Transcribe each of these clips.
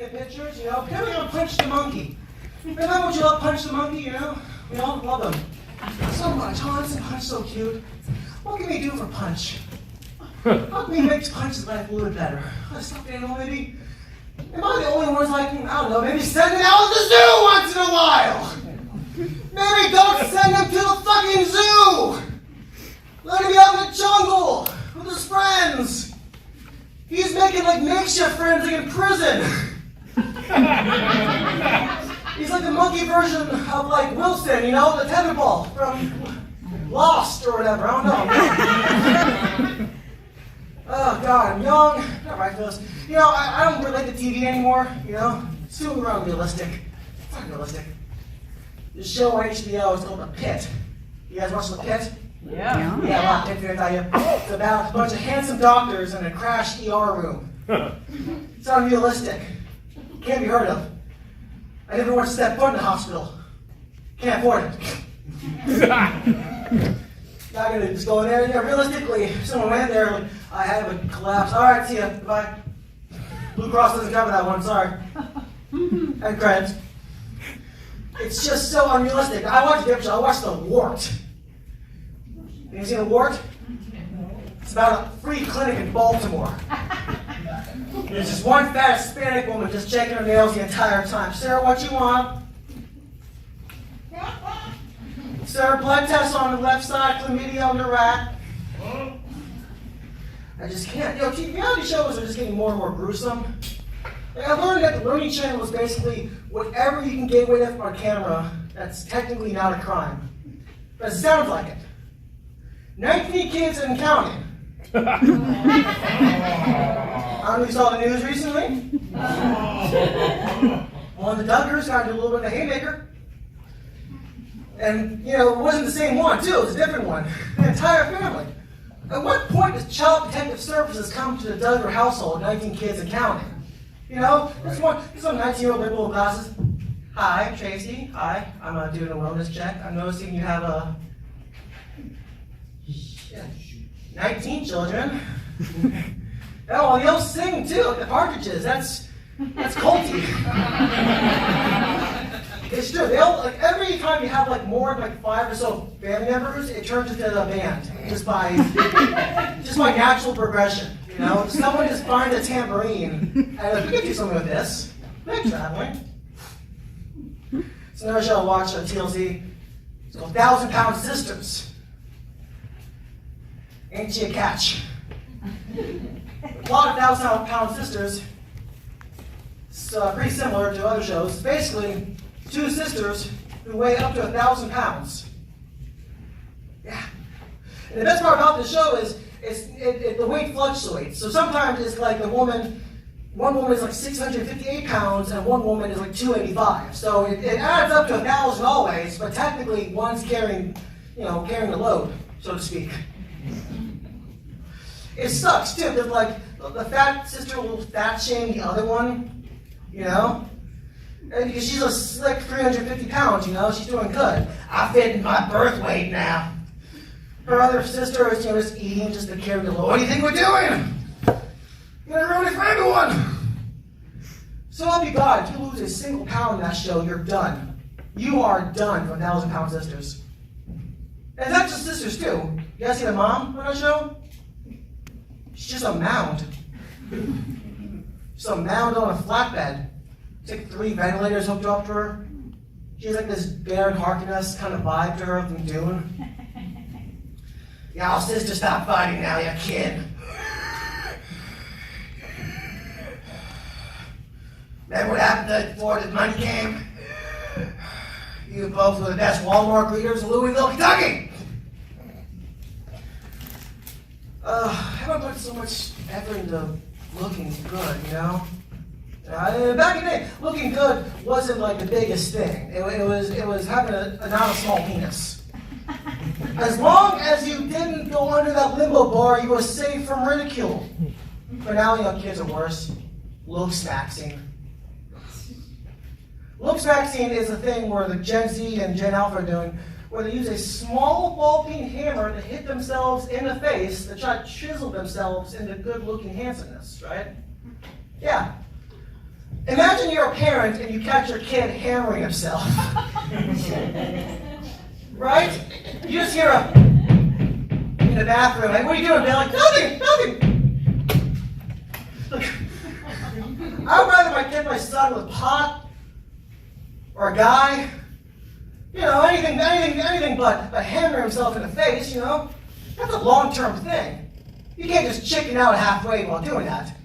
Looking at pictures, you know, then we're gonna punch the monkey. Remember how you love Punch the Monkey, you know? We all love him. So much. Oh, isn't Punch so cute? What can we do for Punch? How can we make Punch's life a little bit better? A stuffed animal, maybe? Am I the only ones like him? I don't know, maybe send him out to the zoo once in a while! Maybe don't send him to the fucking zoo! Let him be out in the jungle with his friends! He's making like makeshift friends like in prison! He's like the monkey version of like Wilson, you know, the tetherball from Lost or whatever, I don't know. Oh God, I'm young, not right for this. You know, I don't relate to TV anymore, you know? It's too unrealistic. It's not realistic. This show on HBO is called The Pit. You guys watch The Pit? Yeah. Yeah, well, I'm going to tell you. It's about a bunch of handsome doctors in a crashed ER room. It's unrealistic. Can't be heard of. I never want to step foot in the hospital. Can't afford it. Not gonna just go in there. Yeah, realistically, if someone went in there, like, I have a collapse. All right, see ya. Bye. Blue Cross doesn't cover that one. Sorry. And credits. It's just so unrealistic. I watched the episode. I watched The Wart. Have you seen The Wart? It's about a free clinic in Baltimore. There's just one fat Hispanic woman just checking her nails the entire time. Sir, what you want? Sir, blood test on the left side, chlamydia on the right. I just can't. You know, reality shows are just getting more and more gruesome. Like, I learned that the Learning Channel is basically whatever you can get away with on camera that's technically not a crime. But it sounds like it. 19 kids and counting. I don't know if you saw the news recently. One of the Duggars got into a little bit of a haymaker. And, you know, it wasn't the same one, too. It was a different one. The entire family. At what point does Child Protective Services come to the Duggar household, 19 kids and counting? You know, this one 19-year-old with little glasses. Hi, Tracy. Hi, I'm doing a wellness check. I'm noticing you have a 19 children. Oh, they'll sing too, like the Partridges. That's culty. It's true. They'll like every time you have like more than like 5 or so family members, it turns into a band just by natural progression. You know, someone just finds a tambourine and like, we can do something with this. They're traveling. It's another show I watched on TLC. It's called 1,000-Pound Sisters. Ain't she a catch? A lot of 1,000-Pound Sisters. It's pretty similar to other shows. It's basically 2 sisters who weigh up to 1,000 pounds. Yeah. And the best part about this show is the weight fluctuates. So sometimes it's like one woman is like 658 pounds and one woman is like 285. So it adds up to 1,000 always, but technically one's carrying the load, so to speak. It sucks too, because like the fat sister will fat shame the other one, you know? And because she's a slick 350 pounds, you know, she's doing good. I fit in my birth weight now. Her other sister is, just eating just to carry the load. What do you think we're doing? You're gonna ruin it for everyone. So help you God, if you lose a single pound in that show, you're done. You are done for 1,000-Pound Sisters. And that's just sisters too. You guys see the mom on that show? She's just a mound. Just a mound on a flatbed. It's like 3 ventilators hooked up to her. She has like this Baron Harkness kind of vibe to her from Dune. Y'all sisters, stop fighting now, you kid. Remember what happened before the money came? You both were the best Walmart greeters in Louisville, Kentucky! I haven't put so much effort into looking good, you know? Back in the day, looking good wasn't like the biggest thing. It was having not a small penis. As long as you didn't go under that limbo bar, you were safe from ridicule. But now, kids are worse. Looks maxing. Looks maxing is a thing where the Gen Z and Gen Alpha are doing, where they use a small ball-peen hammer to hit themselves in the face to try to chisel themselves into good-looking handsomeness, right? Yeah. Imagine you're a parent and you catch your kid hammering himself. Right? You just hear in the bathroom, like, what are you doing, Bill? Like, nothing. Look, I would rather my son with pot or a guy, anything but hammer himself in the face, That's a long-term thing. You can't just chicken out halfway while doing that.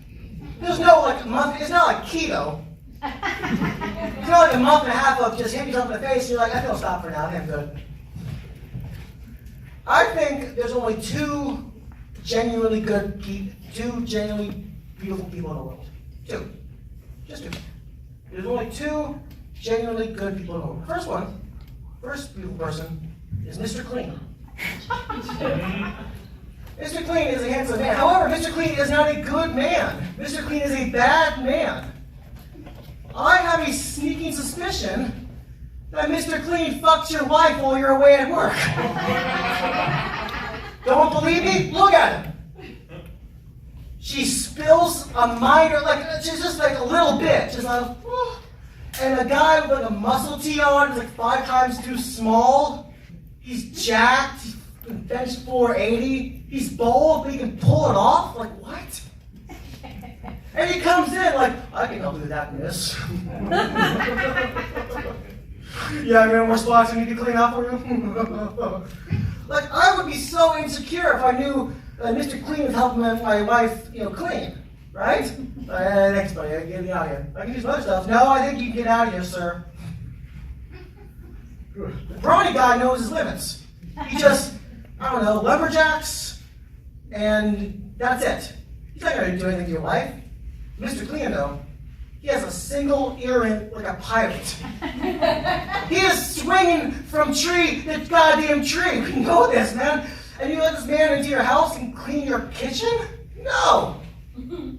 There's no, it's not like keto. It's not like a month and a half of just hitting yourself in the face and you're like, I think I'll stop for now, I'm good. I think there's only two genuinely beautiful people in the world. Two. Just two. There's only two genuinely good people in the world. First beautiful person is Mr. Clean. Mr. Clean is a handsome man. However, Mr. Clean is not a good man. Mr. Clean is a bad man. I have a sneaking suspicion that Mr. Clean fucks your wife while you're away at work. Don't believe me? Look at him. She spills a minor, just a little bit. Just and a guy with a muscle tee on is 5 times too small. He's jacked. He's bench 480. He's bold, but he can pull it off. What? And he comes in I can help you with that, miss. Yeah, more spots I need to clean up for you. I would be so insecure if I knew Mr. Clean was helping my wife, clean, right? Thanks, buddy. I can get me out of here. I can do some other stuff. No, I think you can get out of here, sir. The brawny guy knows his limits. He just, lumberjacks, and that's it. He's not going to do anything to your wife. Mr. Clean, though, he has a single earring like a pirate. He is swinging from tree to goddamn tree. We know this, man. And you let this man into your house and clean your kitchen? No. The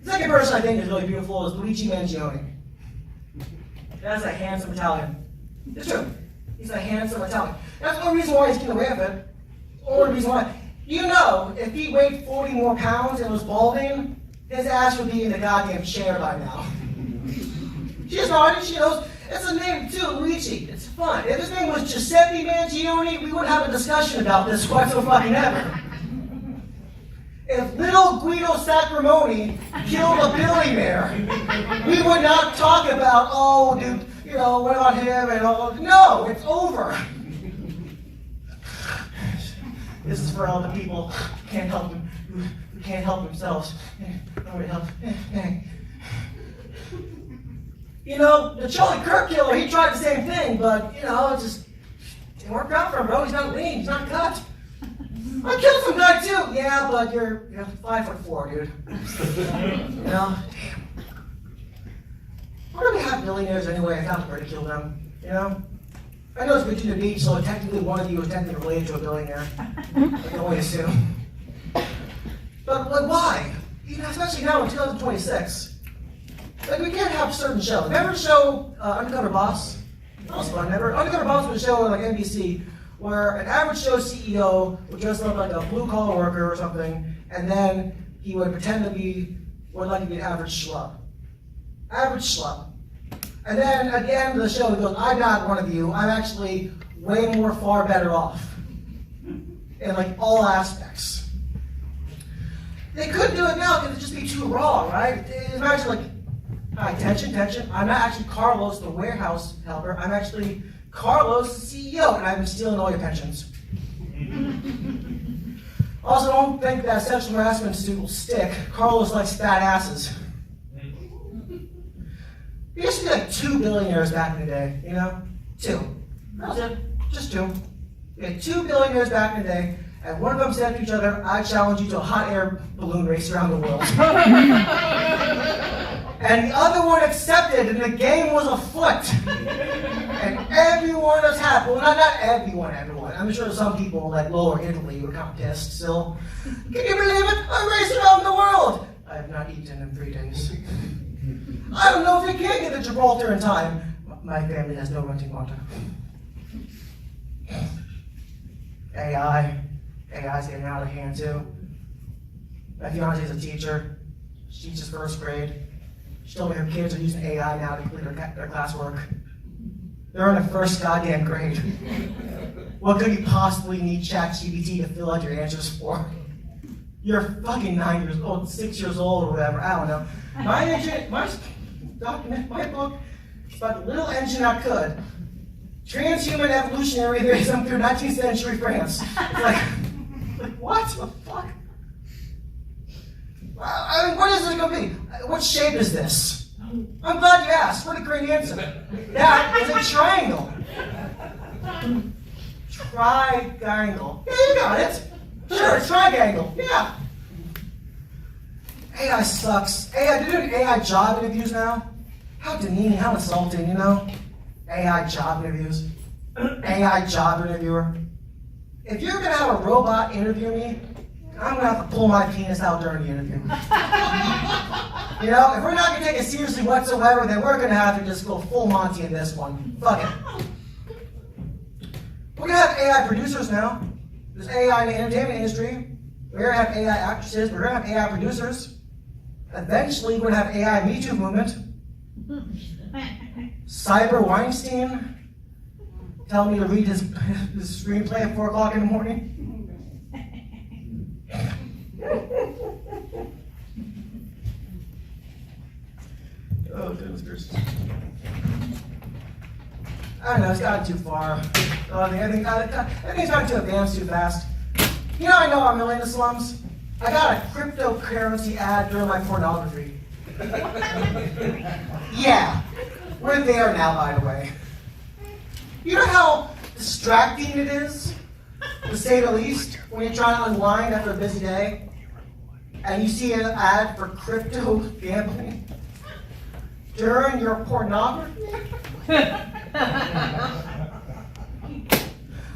second person I think is really beautiful is Luigi Mangione. That's a handsome Italian. It's true. He's a handsome Italian. That's the only reason why he's getting away with it. The only reason why. If he weighed 40 more pounds and was balding, his ass would be in the goddamn chair by now. She just nodded, she knows. It's a name too, Luigi. It's fun. If his name was Giuseppe Mangione, we wouldn't have a discussion about this whatsoever. If little Guido Sacramone killed a billionaire, we would not talk about, what about him and all. No, it's over. This is for all the people who can't help them, who can't help themselves. Nobody help. The Charlie Kirk killer, he tried the same thing, but, it just didn't work out for him, bro. He's not lean, he's not cut. I killed some guy too. Yeah, but you're 5'4", dude. Damn. Why do we have billionaires anyway? I can't ridicule them, I know it's Virginia Beach, so technically one of you is technically related to a billionaire. I can only assume. But why? Especially now in 2026. We can't have certain shows. Remember the show Undercover Boss? That was fun. Remember? Undercover Boss was a show on NBC where an average show CEO would dress up like a blue-collar worker or something, and then he would pretend to be an average schlub. Average schlub. And then at the end of the show, he goes, I'm not one of you. I'm actually way more far better off in all aspects. They couldn't do it now because it'd just be too raw, right? Imagine hi, tension. I'm not actually Carlos, the warehouse helper. I'm actually Carlos, the CEO, and I've been stealing all your pensions. Also, don't think that sexual harassment suit will stick. Carlos likes fat asses. There used to be 2 billionaires back in the day, 2. That was it. Just 2. We had 2 billionaires back in the day, and one of them said to each other, I challenge you to a hot air balloon race around the world. And the other one accepted, and the game was afoot. And everyone was happy. Well, not everyone. I'm sure some people lower Italy were kind of pissed still. Can you believe it? A race around the world! I have not eaten in 3 days. I don't know if we can get to Gibraltar in time. My family has no running water. AI's getting out of hand too. My fiance is a teacher. She teaches 1st grade. She told me her kids are using AI now to complete their classwork. They're in the first goddamn grade. What could you possibly need ChatGPT to fill out your answers for? You're fucking 9 years old, 6 years old, or whatever. I don't know. My book is about the little engine that could. Transhuman evolutionary theorism through 19th century France. It's like what the fuck? I mean, what is it going to be? What shape is this? I'm glad you asked. What a great answer. That is a triangle. Triangle. Yeah, you got it. Sure, triangle. Yeah. AI sucks. They're doing AI job interviews now. How demeaning, how insulting, you know? AI job interviews. AI job interviewer. If you're going to have a robot interview me, I'm going to have to pull my penis out during the interview. You know, if we're not going to take it seriously whatsoever, then we're going to have to just go full Monty in this one. Fuck it. We're going to have AI producers now. There's AI in the entertainment industry. We're going to have AI actresses. We're going to have AI producers. Eventually, we're going to have AI Me Too movement. Cyber Weinstein telling me to read his screenplay at 4 o'clock in the morning. Oh, goodness gracious. I don't know, it's gotten too far. Everything's gotten too advanced too fast. You know, I know I'm really in the slums. I got a cryptocurrency ad during my pornography. Yeah, we're there now, by the way. You know how distracting it is, to say the least, when you're trying to unwind after a busy day, and you see an ad for crypto gambling during your pornography?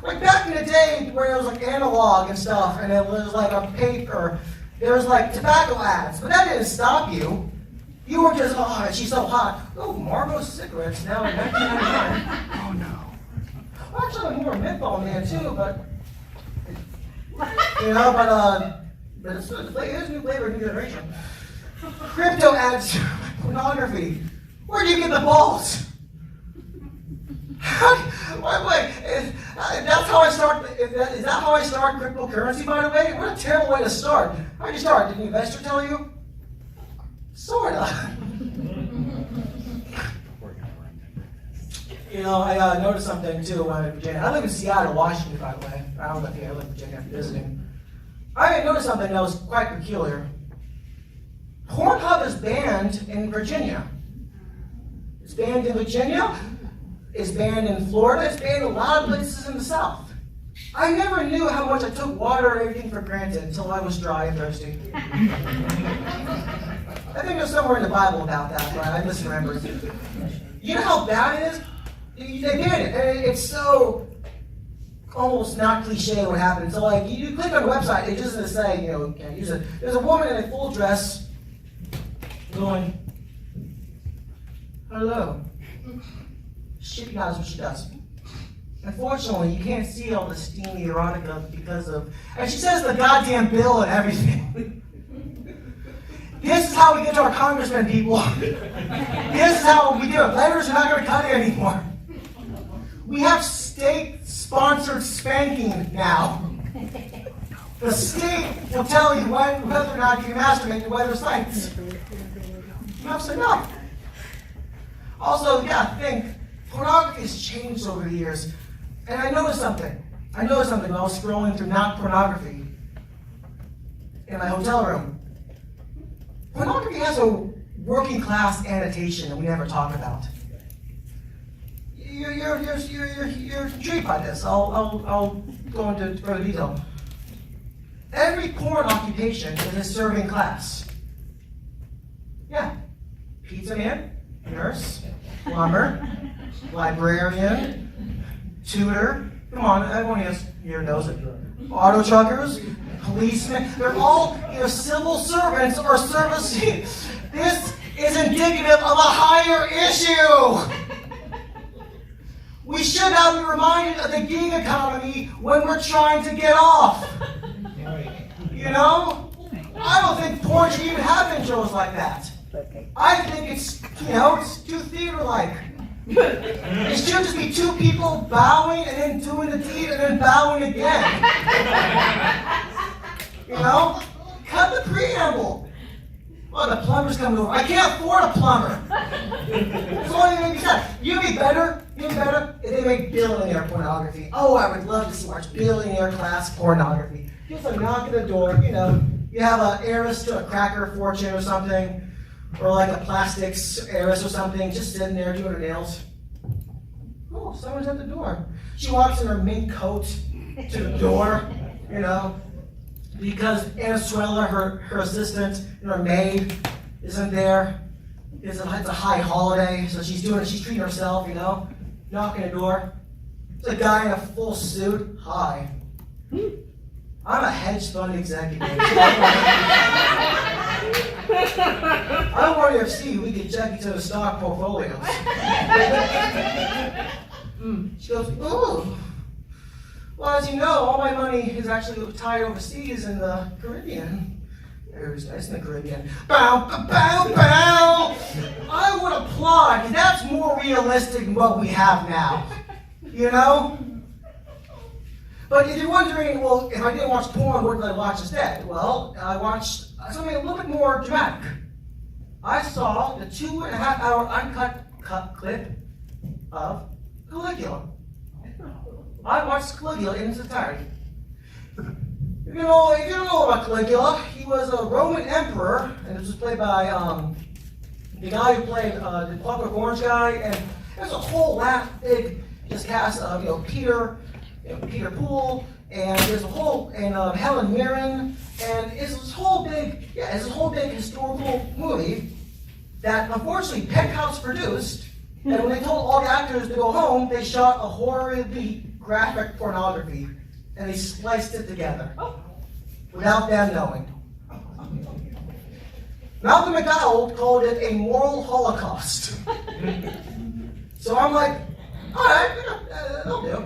Like back in the day where it was like analog and stuff, and it was like a paper, there was like tobacco ads, but that didn't stop you. You were just, oh, she's so hot. Oh, Marlboro cigarettes now in 1999. Oh no. Well, actually, I'm more a menthol man too, but you know, but it's a new flavor, new generation. Crypto ads, pornography. Where do you get the balls? Wait, that's how I start. Is that how I start cryptocurrency, by the way? What a terrible way to start. How did you start? Did the investor tell you? Sorta. You know, I noticed something too when I was in Virginia. I live in Seattle, Washington, by the way. I don't know if you ever live in Virginia after visiting. I noticed something that was quite peculiar. Pornhub is banned in Virginia. It's banned in Virginia. It's banned in Florida. It's banned in a lot of places in the South. I never knew how much I took water and everything for granted until I was dry and thirsty. I think there's somewhere in the Bible about that, but I misremembered. You know how bad it is? They did it, and it's so almost not cliche what happened. So like, you click on the website, it just doesn't say, you know, you can't use it. There's a woman in a full dress going, hello. She knows what she does. Unfortunately, you can't see all the steamy erotica because of, and she says the goddamn bill and everything. This is how we get to our congressmen, people. This is how we do it. Letters are not going to cut it anymore. We have state-sponsored spanking now. The state will tell you whether or not you can masturbate to whether sites. You have to say no. Also, yeah, think. Pornography has changed over the years. And I noticed something. When I was scrolling through not pornography in my hotel room. Pornography has a working class annotation that we never talk about. You're intrigued by this. I'll go into further detail. Every porn occupation is a serving class. Yeah. Pizza man, nurse, plumber, librarian, tutor. Come on, everyone here knows it. Auto truckers, policemen, they're all either civil servants or servicing. This is indicative of a higher issue. We should now be reminded of the gig economy when we're trying to get off. You know? I don't think porn should even have intros like that. I think it's, it's too theater-like. It should just be two people bowing and then doing the deed and then bowing again. Cut the preamble. Oh, the plumber's coming over. I can't afford a plumber. That's the only thing you said. You'd be better if they make billionaire pornography. Oh, I would love to watch billionaire class pornography. Just like knock at the door, you have an heiress to a cracker fortune or something, or like a plastics heiress or something, just sitting there doing her nails. Oh, someone's at the door. She walks in her mink coat to the door, because Anasuela, her assistant, and her maid isn't there. It's a high holiday, so she's treating herself, knocking the door. It's a guy in a full suit. Hi. I'm a hedge fund executive. I wanted to see if we could check each other's stock portfolios. She goes, ooh. Well, as you know, all my money is actually tied overseas in the Caribbean. It's nice in the Caribbean. Bow, bow, bow, bow. I would applaud, because that's more realistic than what we have now. But if you're wondering, well, if I didn't watch porn, what did I watch instead? Well, I watched something a little bit more dramatic. I saw the 2.5-hour uncut clip of Caligula. I watched Caligula in its entirety. If you don't know about Caligula, he was a Roman emperor, and this was played by the guy who played the Clockwork Orange guy, and there's a whole big cast of Peter Poole, and there's a whole Helen Mirren, and it's this whole big historical movie that unfortunately Penthouse produced. And when they told all the actors to go home, they shot a horribly graphic pornography, and they spliced it together without them knowing. Malcolm McDowell called it a moral holocaust. So I'm like, all right, that'll do.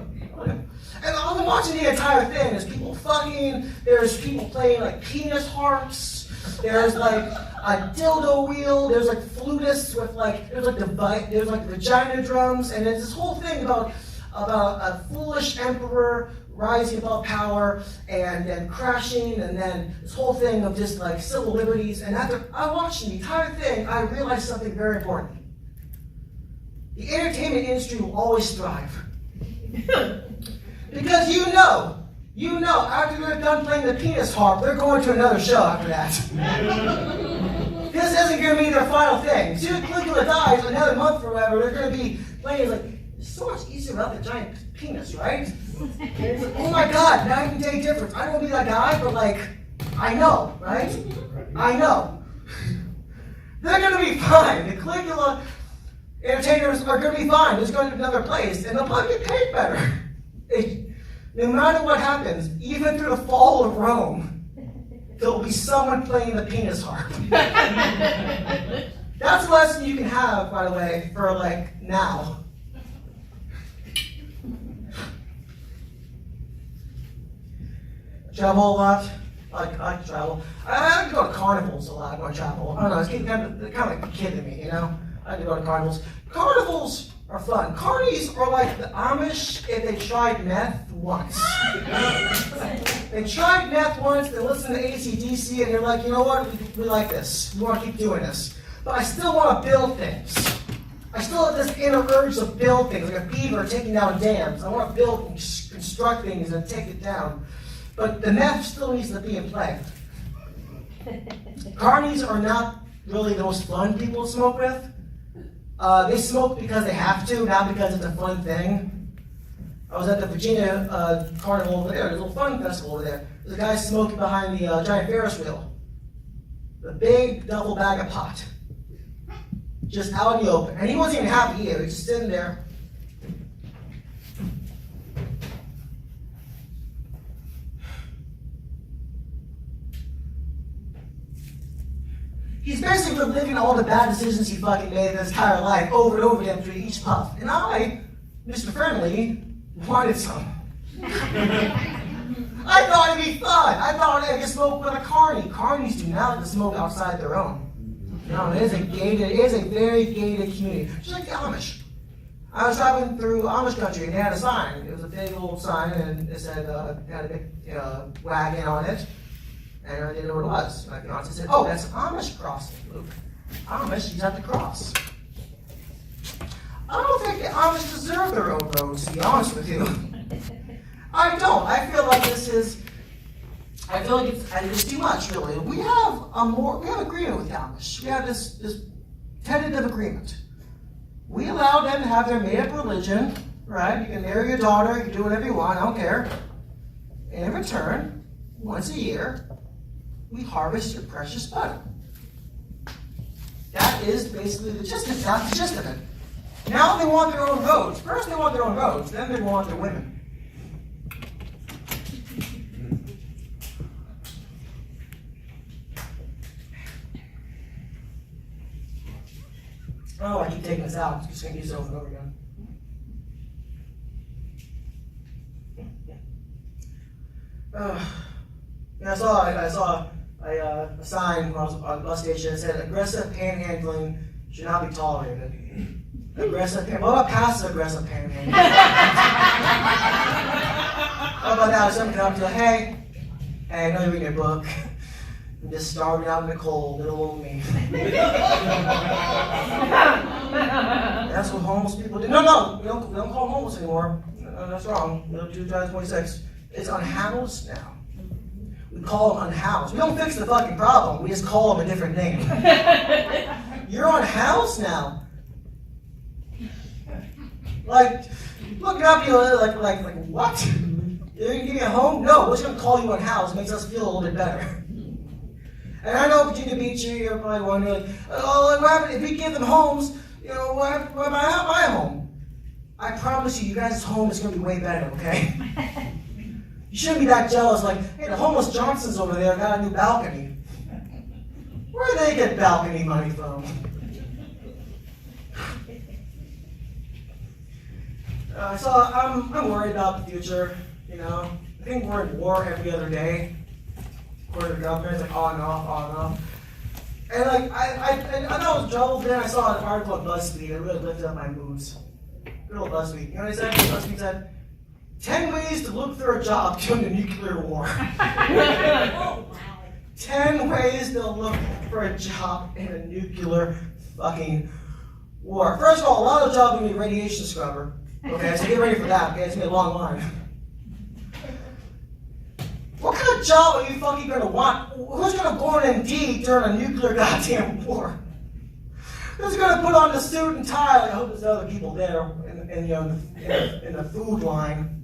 And I'm watching the entire thing. There's people fucking. There's people playing like penis harps. There's like a dildo wheel. There's like flutists with there's like vagina drums. And there's this whole thing about a foolish emperor rising above power and then crashing, and then this whole thing of just like civil liberties. And after I watched the entire thing, I realized something very important. The entertainment industry will always thrive. Because after they're done playing the penis harp, they're going to another show after that. This isn't going to be their final thing. As soon as Caligula dies, another month or whatever, they're going to be playing it's so much easier without the giant penis, right? It's like, oh my God, night and day difference. I don't want to be that guy, but I know, right? I know. They're going to be fine. The Caligula entertainers are going to be fine. They're going to another place, and they'll probably get paid better. No matter what happens, even through the fall of Rome, there will be someone playing the penis harp. That's a lesson you can have, by the way, for now. Travel a lot. I like to travel. I like to go to carnivals a lot when I travel. I don't know, it's kind of kidding me, I like to go to carnivals. Carnivals are fun. Carnies are like the Amish if they tried meth once. They tried meth once, they listened to AC/DC, and they're like, you know what, we like this. We want to keep doing this. But I still want to build things. I still have this inner urge to build things, like a beaver taking down dams. I want to build and construct things and take it down. But the meth still needs to be in play. Carnies are not really the most fun people to smoke with. They smoke because they have to, not because it's a fun thing. I was at the Virginia Carnival over there. There's a little fun festival over there. There's a guy smoking behind the giant Ferris wheel. The big duffel bag of pot. Just out in the open. And he wasn't even happy either. He's just sitting there. He's basically reliving all the bad decisions he fucking made in his entire life over and over again through each puff. And I, Mr. Friendly, wanted some. I thought it'd be fun. I thought I could smoke with a carny. Carnies do not like to smoke outside their own. No, it is a very gated community. Just like the Amish. I was driving through Amish country and they had a sign. It was a big old sign and it said, it had a big wagon on it. And I didn't know what it was. My fiance said, oh, that's Amish crossing, Luke. Amish, you have to cross. I don't think the Amish deserve their own roads, to be honest with you. I don't. I feel like it's too much, really. We have agreement with the Amish. We have this tentative agreement. We allow them to have their made-up religion, right? You can marry your daughter, you can do whatever you want, I don't care. And in return, once a year, we harvest your precious butter. That is basically that's the gist of it. Now they want their own roads. First they want their own roads, then they want their women. Oh, I keep taking this out. I'm just going to use it over and over again. I saw a sign when I was on the bus station that said, aggressive panhandling should not be tolerated. Aggressive panhandling. What about passive aggressive panhandling? How about that? If someone come up to you, hey, I know you're reading a book. I'm just starving out in the cold, little old me. That's what homeless people do. No, we don't call them homeless anymore. No, that's wrong. 2026. It's unhoused now. We call them unhoused. We don't fix the fucking problem. We just call them a different name. You're unhoused now. Like, looking up, you like what? You're gonna give me a home? No, we're just gonna call you unhoused. It makes us feel a little bit better. And I know Virginia Beach, you're probably wondering, oh, what happened if we give them homes? What happened to my home? I promise you guys' home is going to be way better, okay? You shouldn't be that jealous, like, hey, the homeless Johnsons over there got a new balcony. Where do they get balcony money from? I'm worried about the future, I think we're in war every other day. According to the government, it's like on and off, on and off. And like, I know it was trouble, then I saw an article on BuzzFeed, it really lifted up my moods. Good old BuzzFeed. You know what it said? BuzzFeed said, 10 ways to look for a job during the nuclear war. 10 ways to look for a job in a nuclear fucking war. First of all, a lot of jobs are going to be radiation scrubber. Okay, so get ready for that, okay? It's going to be a long line. What kind of job are you fucking going to want? Who's going to go on Indeed during a nuclear goddamn war? Who's going to put on the suit and tie? Like, I hope there's other people there in the food line.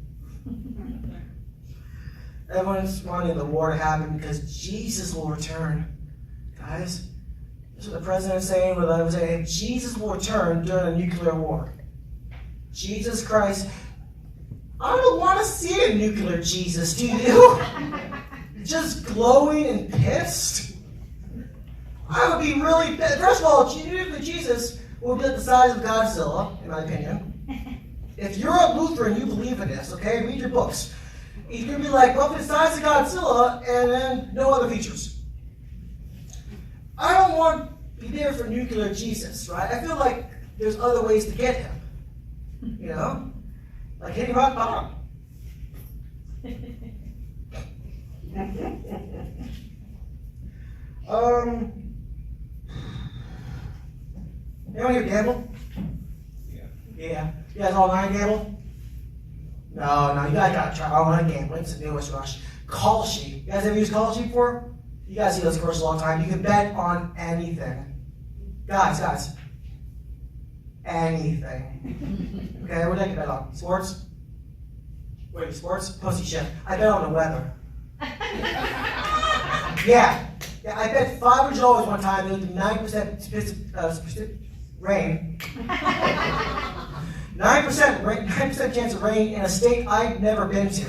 Everyone's wanting the war to happen because Jesus will return. Guys, this is what the president's saying, what I was saying. Jesus will return during a nuclear war. Jesus Christ. I don't want to see a nuclear Jesus, do you? Just glowing and pissed? I would be really pissed. First of all, nuclear Jesus will be the size of Godzilla, in my opinion. If you're a Lutheran, you believe in this, okay? Read your books. He's going to be like, roughly the size of Godzilla, and then no other features. I don't want to be there for nuclear Jesus, right? I feel like there's other ways to get him, Like hitting rock bottom. Anyone here gamble? Yeah. You guys all online gamble? No, you guys gotta try online gambling. It's the newest rush. Call sheet. You guys ever used call sheet before? You guys see those commercials all the time. You can bet on anything. Guys. Anything. Okay, what did I bet on? Sports? Wait, sports? Pussy shit. I bet on the weather. Yeah, I bet $500 one time there was 9% rain. 9% chance of rain in a state I've never been to.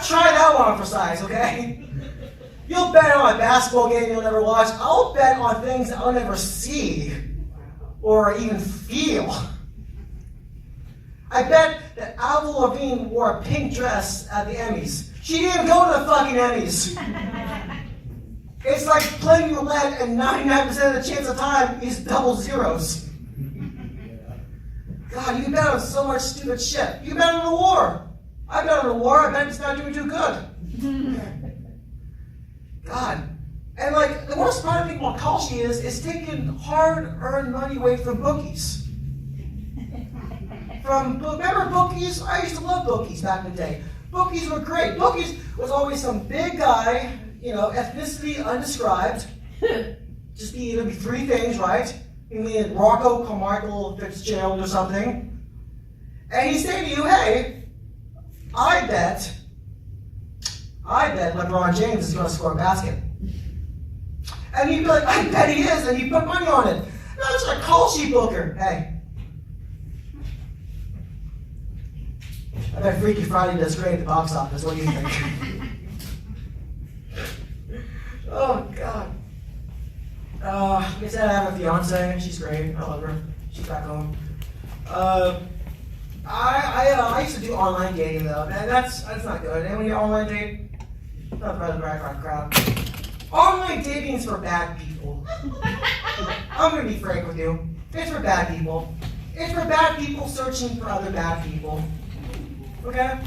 Try that one for size, okay? You'll bet on a basketball game you'll never watch. I'll bet on things I'll never see or even feel. I bet that Avril Lavigne wore a pink dress at the Emmys. She didn't even go to the fucking Emmys. It's like playing roulette and 99% of the chance of time is double zeros. God, you bet on so much stupid shit. You bet on the war. I bet on the war. I bet it's not doing too good. God. And like, the worst part of being about Kalshi is taking hard-earned money away from bookies. Remember bookies? I used to love bookies back in the day. Bookies were great. Bookies was always some big guy, ethnicity undescribed. Just either be three things, right? You mean Rocco Carmichael Fitzgerald or something. And he'd say to you, hey, I bet LeBron James is going to score a basket. And you'd be like, I bet he is, and you put money on it. No, it's a Kalshi booker. Hey. I bet Freaky Friday does great at the box office. What do you think? Oh, God. Like I said, I have a fiance. She's great. I love her. She's back home. I used to do online dating, though. And that's not good. And when you online date, not for the background crowd. Online dating is for bad people. I'm going to be frank with you. It's for bad people. It's for bad people searching for other bad people. Okay?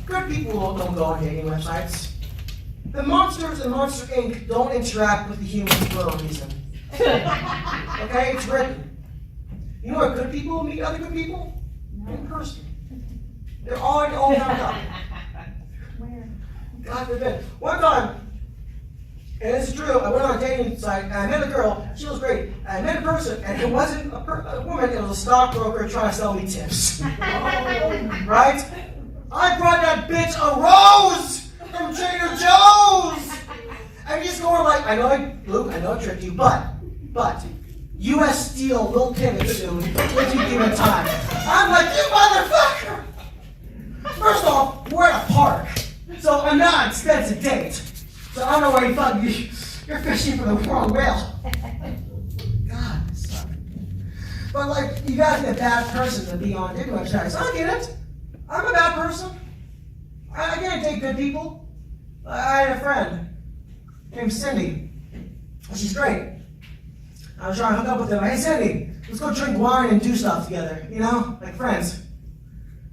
Good people don't go on dating websites. The monsters in Monster Inc. don't interact with the humans for a reason. Okay? It's written. You know where good people meet other good people? In person. They're all bound up. Where? God forbid. One time, and this is true, I went on a dating site and I met a girl, she was great. And I met a person, and it wasn't a woman, it was a stockbroker trying to sell me tips. Right? I brought that bitch a rose from Trader Joe's! And he's going like, Luke, I know I tricked you, but, U.S. Steel will pivot soon if you give it time. I'm like, you motherfucker! First off, we're at a park, so I'm not an expensive date. So I don't know where you thought you're fishing for the wrong whale. God, sorry. But like, you gotta be a bad person to be on dating websites. I get it. I'm a bad person. I can't date good people. I had a friend named Cindy. She's great. I was trying to hook up with her. Hey Cindy, let's go drink wine and do stuff together, like friends.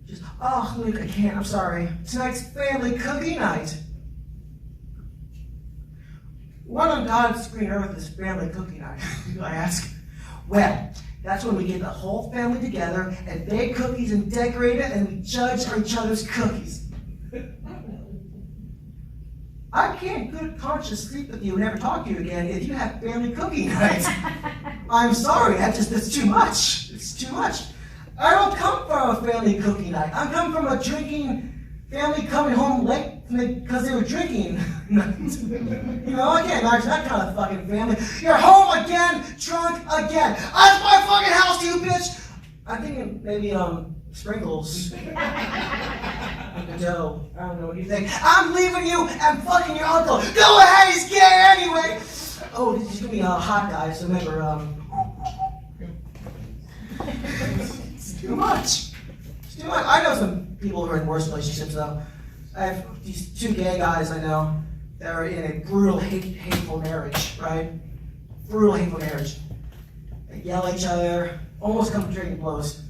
She's, oh Luke, I can't, I'm sorry. Tonight's family cookie night. What on God's green earth is family cookie night? I ask. Well, that's when we get the whole family together and bake cookies and decorate it and we judge each other's cookies. I can't good conscience sleep with you and never talk to you again if you have family cookie night. I'm sorry, it's too much. It's too much. I don't come from a family cookie night. I come from a drinking family coming home late because they were drinking. I can't imagine that kind of fucking family. You're home again, drunk again. That's my fucking house, you bitch! I'm thinking maybe, sprinkles. Dough. I don't know what you think. I'm leaving you and fucking your uncle. Go ahead, he's gay anyway! Oh, this is gonna be a hot guy, so remember, it's too much. It's too much. I know some people who are in worse relationships, though. I have these two gay guys I know that are in a brutal, hateful marriage, right? Brutal, hateful marriage. They yell at each other, almost come to drinking blows.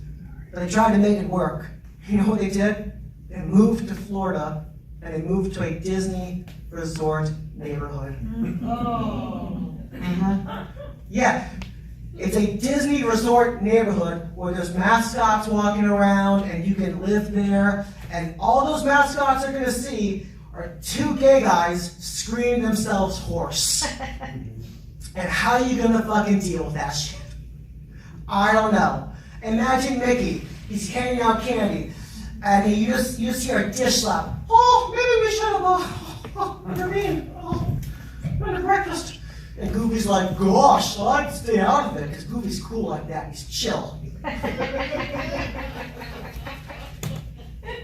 But they tried to make it work. You know what they did? They moved to Florida, and they moved to a Disney resort neighborhood. Oh. Mm-hmm. Yeah. It's a Disney resort neighborhood where there's mascots walking around and you can live there, and all those mascots are going to see are two gay guys screaming themselves hoarse. And how are you going to fucking deal with that shit? I don't know. Imagine Mickey. He's handing out candy, and you just hear a dish slap. Oh, maybe we should have, what do you mean? Been to breakfast. And Goofy's like, gosh, I'd stay out of it, because Goofy's cool like that. He's chill.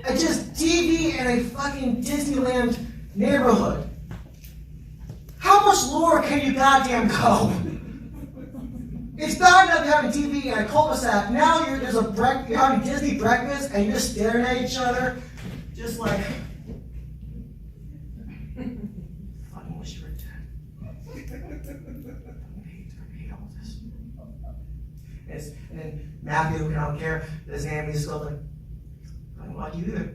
And just TV in a fucking Disneyland neighborhood. How much lower can you goddamn go? It's bad enough having TV in a cul-de-sac. Now you're having Disney breakfast and you're just staring at each other, just like, fucking wish you were dead. And then Matthew, I don't care, his name, he's still like, I don't like you either.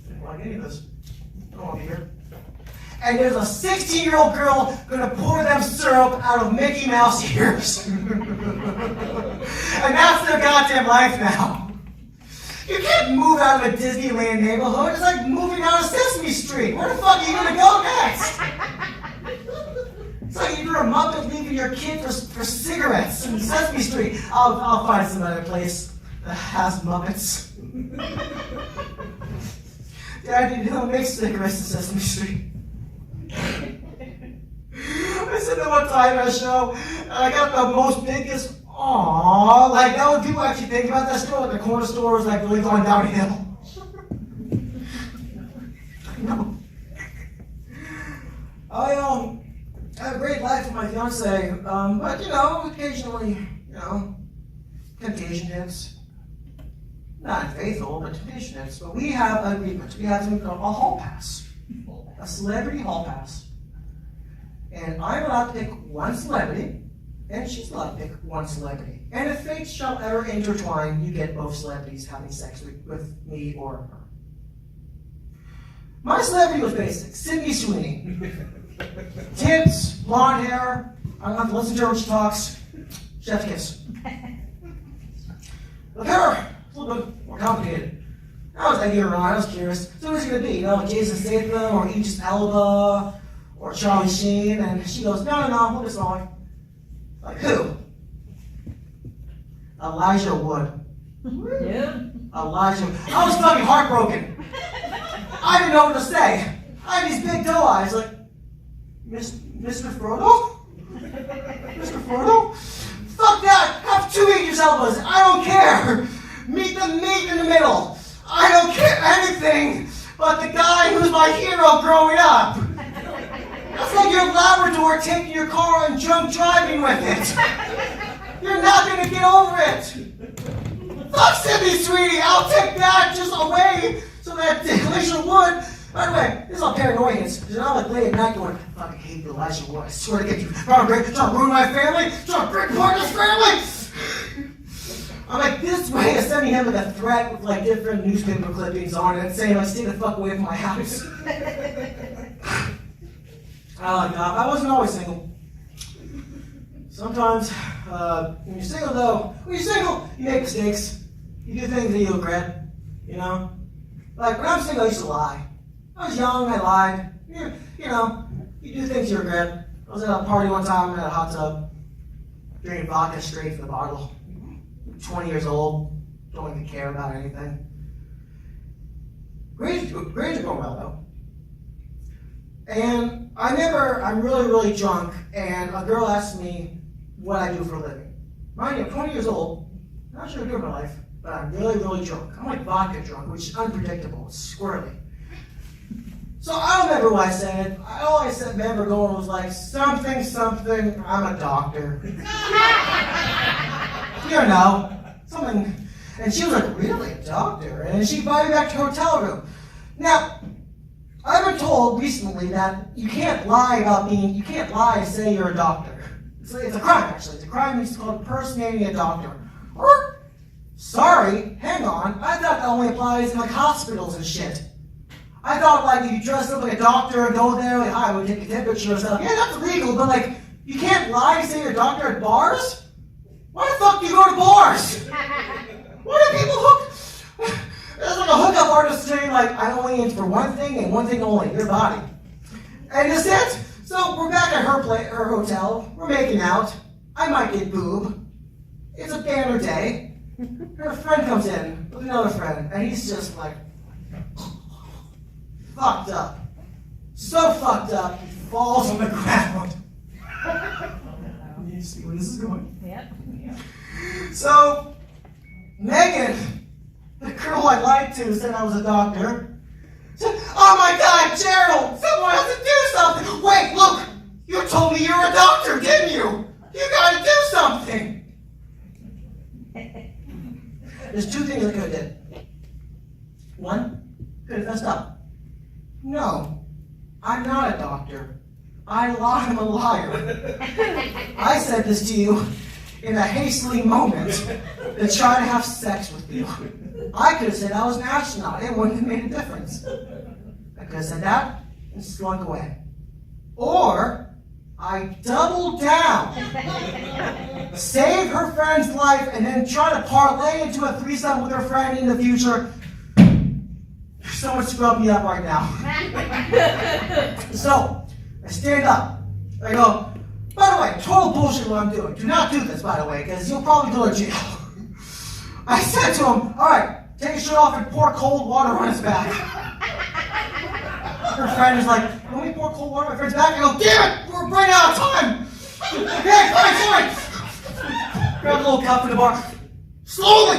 I don't like any of this. I don't want to be here. And there's a 16-year-old girl gonna pour them syrup out of Mickey Mouse ears. And that's their goddamn life now. You can't move out of a Disneyland neighborhood. It's like moving out of Sesame Street. Where the fuck are you gonna go next? It's like you're a Muppet leaving your kid for cigarettes in Sesame Street. I'll find some other place that has Muppets. Daddy, you don't make cigarettes in Sesame Street. I said that one time at a show, and I got the most biggest aww. Like, that when people actually think about that store, like the corner store is like really going downhill. No. I have a great life with my fiance, but occasionally, temptation hits. Not faithful, but temptation hits. But we have an agreement. We have something called a hall pass. A celebrity hall pass. And I'm allowed to pick one celebrity, and she's allowed to pick one celebrity. And if fate shall ever intertwine, you get both celebrities having sex with me or her. My celebrity was basic. Sydney Sweeney. Tits, blonde hair. I don't have to listen to her when she talks. Chef kiss. With her, it's a little bit more complicated. I was egging her on, I was curious. So who's it going to be? Jason Statham or Idris Elba or Charlie Sheen? And she goes, no, we'll just song. Like, who? Elijah Wood. Yeah. Elijah. I was fucking heartbroken. I didn't know what to say. I had these big doe eyes, like, Mr. Frodo? Mr. Frodo? Fuck that! Have two Idris Elbas. I don't care. Meet the meat in the middle. I don't care anything but the guy who's my hero growing up. That's like your Labrador taking your car and drunk driving with it. You're not going to get over it. Fuck Sydney Sweeney. I'll take that just away so that Elijah Wood. By the way, this is all paranoians. Because I'm like late at night going, I fucking hate Elijah Wood. I swear to get you. Trying to ruin my family. Trying to break apart this family. I'm like, this way is sending him like a threat with like different newspaper clippings on it saying like, stay the fuck away from my house. Oh God, I wasn't always single. Sometimes, when you're single, you make mistakes. You do things that you regret, Like when I'm single, I used to lie. I was young, I lied. You do things you regret. I was at a party one time in a hot tub, drinking vodka straight from the bottle. 20 years old, don't even care about anything. Grades are going well though. And I'm really, really drunk, and a girl asked me what I do for a living. Mind you, I'm 20 years old, not sure what I do in my life, but I'm really, really drunk. I'm like vodka drunk, which is unpredictable, it's squirrely. So I don't remember what I said. All I remember going was like, something, I'm a doctor. Something. And she was like, really, a doctor? And she invited me back to her hotel room. Now, I've been told recently that you can't lie and say you're a doctor. It's a crime, actually. It's a crime. It's called impersonating a doctor. Or, sorry, hang on. I thought that only applies in like hospitals and shit. I thought like if you dress up like a doctor and go there, like, hi, we'll take a temperature and stuff. Yeah, that's illegal, but like, you can't lie and say you're a doctor at bars? Why the fuck do you go to bars? Why do people hook? There's like a hookup artist saying like, I'm only in for one thing and one thing only, your body. And that's it. So we're back at her hotel. We're making out. I might get boob. It's a banner day. Her friend comes in with another friend, and he's just like fucked up. So fucked up, he falls on the ground. You see where this is going? Yep. So, Megan, the girl I lied to, said I was a doctor. Said, oh my God, Gerald, someone has to do something. Wait, look, you told me you were a doctor, didn't you? You gotta do something. There's two things I could have did. One, could have messed up. No, I'm not a doctor. I'm a liar. I said this to you in a hastily moment than try to have sex with you. I could have said I was an astronaut. It wouldn't have made a difference. I could have said that and slunk away. Or I doubled down, save her friend's life, and then try to parlay into a threesome with her friend in the future. Someone scrub me up right now. So, I stand up. I go, by the way, total bullshit what I'm doing. Do not do this, by the way, because you'll probably go to jail. I said to him, all right, take your shirt off and pour cold water on his back. Her friend is like, can we pour cold water on my friend's back? I go, damn it, we're running out of time. Okay, fine. Grab a little cup from the bar. Slowly,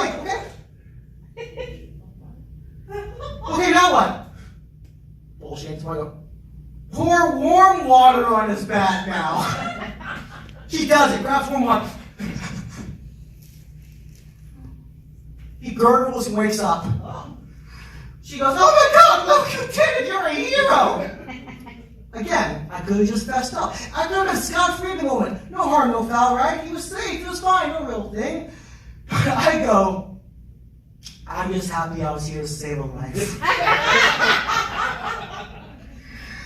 okay? Okay, now what? Bullshit. So I go, pour warm water on his back now. He does it, grabs warm water. He gurgles and wakes up. She goes, oh my God, look, you did it, you're a hero. Again, I could have just fessed up. I could have scot-free the moment. No harm, no foul, right? He was safe, he was fine, no real thing. But I go, I'm just happy I was here to save a life.